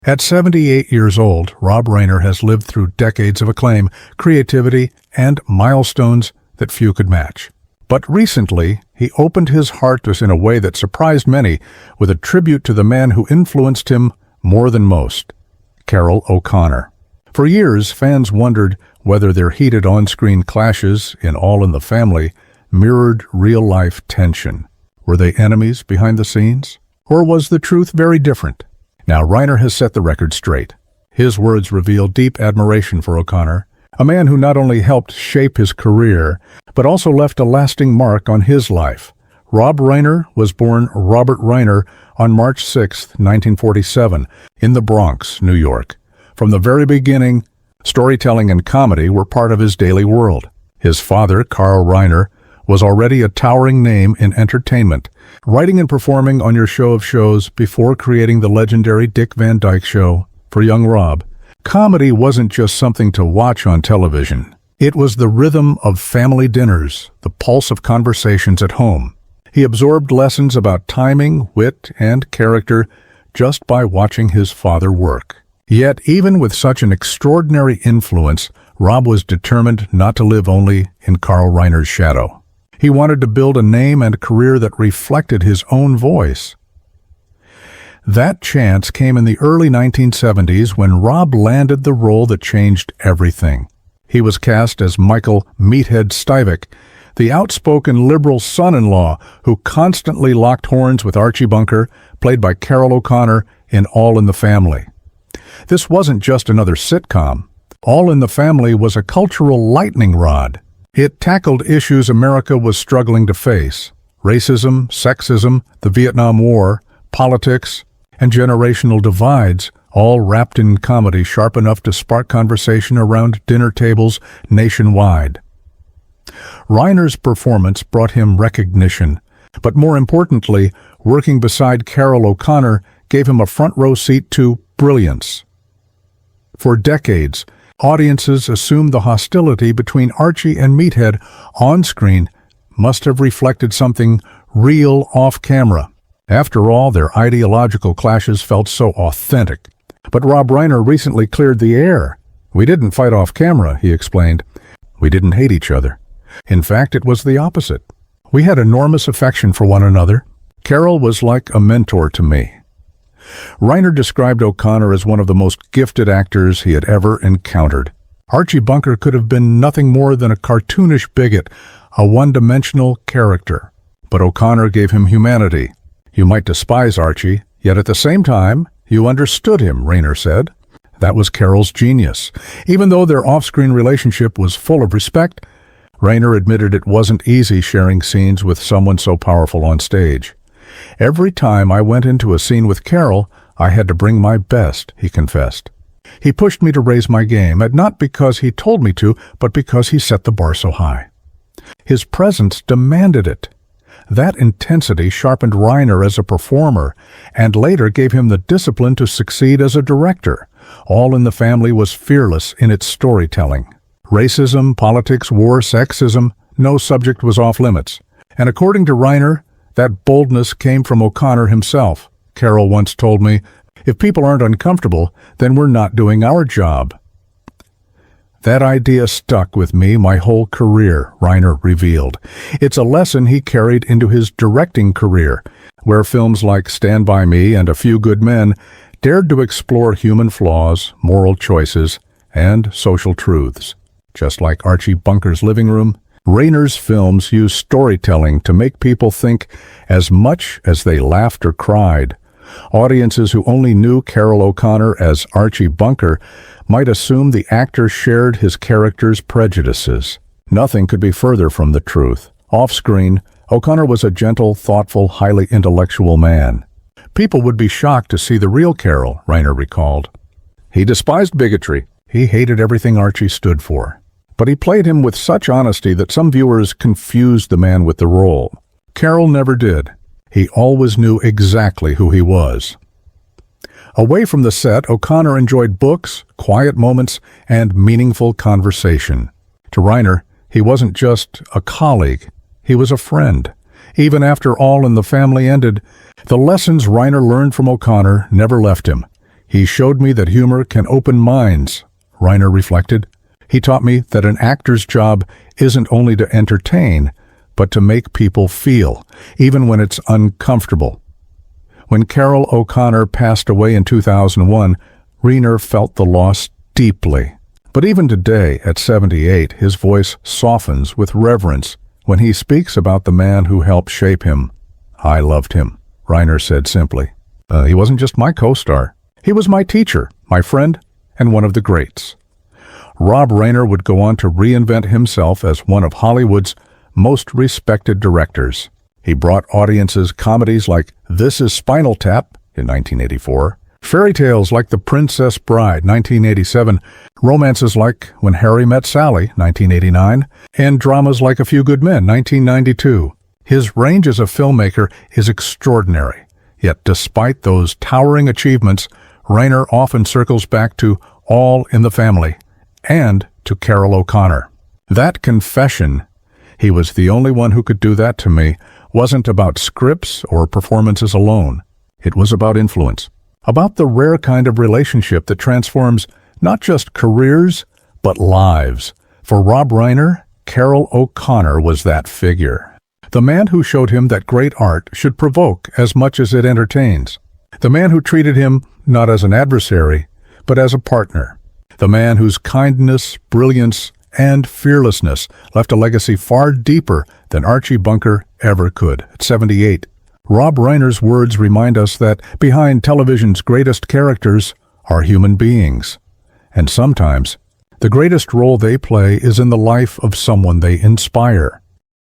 At 78 years old, Rob Reiner has lived through decades of acclaim, creativity, and milestones that few could match. But recently, he opened his heart to us in a way that surprised many, with a tribute to the man who influenced him more than most, Carroll O'Connor. For years, fans wondered whether their heated on-screen clashes in All in the Family mirrored real-life tension. Were they enemies behind the scenes? Or was the truth very different? Now, Reiner has set the record straight. His words reveal deep admiration for O'Connor, a man who not only helped shape his career, but also left a lasting mark on his life. Rob Reiner was born Robert Reiner on March 6, 1947, in the Bronx, New York. From the very beginning, storytelling and comedy were part of his daily world. His father, Carroll Reiner, was already a towering name in entertainment, writing and performing on Your Show of Shows before creating the legendary Dick Van Dyke Show for young Rob. Comedy wasn't just something to watch on television. It was the rhythm of family dinners, the pulse of conversations at home. He absorbed lessons about timing, wit, and character just by watching his father work. Yet, even with such an extraordinary influence, Rob was determined not to live only in Carroll Reiner's shadow. He wanted to build a name and career that reflected his own voice. That chance came in the early 1970s when Rob landed the role that changed everything. He was cast as Michael "Meathead" Stivic, the outspoken liberal son-in-law who constantly locked horns with Archie Bunker, played by Carroll O'Connor in All in the Family. This wasn't just another sitcom. All in the Family was a cultural lightning rod. It tackled issues America was struggling to face: racism, sexism, the Vietnam War, politics, and generational divides, all wrapped in comedy sharp enough to spark conversation around dinner tables nationwide. Reiner's performance brought him recognition, but more importantly, working beside Carroll O'Connor gave him a front-row seat to brilliance. For decades, audiences assumed the hostility between Archie and Meathead on screen must have reflected something real off-camera. After all, their ideological clashes felt so authentic. But Rob Reiner recently cleared the air. "We didn't fight off-camera," he explained. "We didn't hate each other. In fact, it was the opposite. We had enormous affection for one another. Carroll was like a mentor to me." Reiner described O'Connor as one of the most gifted actors he had ever encountered. Archie Bunker could have been nothing more than a cartoonish bigot, a one-dimensional character. But O'Connor gave him humanity. "You might despise Archie, yet at the same time, you understood him," Reiner said. That was Carroll's genius. Even though their off-screen relationship was full of respect, Reiner admitted it wasn't easy sharing scenes with someone so powerful on stage. "Every time I went into a scene with Carroll, I had to bring my best," he confessed. "He pushed me to raise my game, and not because he told me to, but because he set the bar so high. His presence demanded it." That intensity sharpened Reiner as a performer, and later gave him the discipline to succeed as a director. All in the Family was fearless in its storytelling. Racism, politics, war, sexism, no subject was off-limits. And according to Reiner, that boldness came from O'Connor himself. "Carroll once told me, 'If people aren't uncomfortable, then we're not doing our job.'" That idea stuck with me my whole career, Reiner revealed. It's a lesson he carried into his directing career, where films like Stand By Me and A Few Good Men dared to explore human flaws, moral choices, and social truths. Just like Archie Bunker's Living Room, Reiner's films use storytelling to make people think as much as they laughed or cried. Audiences who only knew Carroll O'Connor as Archie Bunker might assume the actor shared his character's prejudices. Nothing could be further from the truth. Off-screen, O'Connor was a gentle, thoughtful, highly intellectual man. People would be shocked to see the real Carroll, Reiner recalled. He despised bigotry. He hated everything Archie stood for. But he played him with such honesty that some viewers confused the man with the role. Carroll never did. He always knew exactly who he was. Away from the set, O'Connor enjoyed books, quiet moments, and meaningful conversation. To Reiner, he wasn't just a colleague, he was a friend. Even after All in the Family ended, the lessons Reiner learned from O'Connor never left him. He showed me that humor can open minds, Reiner reflected. He taught me that an actor's job isn't only to entertain, but to make people feel, even when it's uncomfortable. When Carroll O'Connor passed away in 2001, Reiner felt the loss deeply. But even today, at 78, his voice softens with reverence when he speaks about the man who helped shape him. "I loved him," Reiner said simply. He wasn't just my co-star. He was my teacher, my friend, and one of the greats. Rob Reiner would go on to reinvent himself as one of Hollywood's most respected directors. He brought audiences comedies like This Is Spinal Tap in 1984, fairy tales like The Princess Bride, 1987, romances like When Harry Met Sally, 1989, and dramas like A Few Good Men, 1992. His range as a filmmaker is extraordinary. Yet despite those towering achievements, Reiner often circles back to All in the Family and to Carroll O'Connor. That confession, "He was the only one who could do that to me," wasn't about scripts or performances alone. It was about influence, about the rare kind of relationship that transforms not just careers, but lives. For Rob Reiner, Carroll O'Connor was that figure. The man who showed him that great art should provoke as much as it entertains. The man who treated him not as an adversary, but as a partner. The man whose kindness, brilliance, and fearlessness left a legacy far deeper than Archie Bunker ever could. At 78, Rob Reiner's words remind us that behind television's greatest characters are human beings. And sometimes, the greatest role they play is in the life of someone they inspire.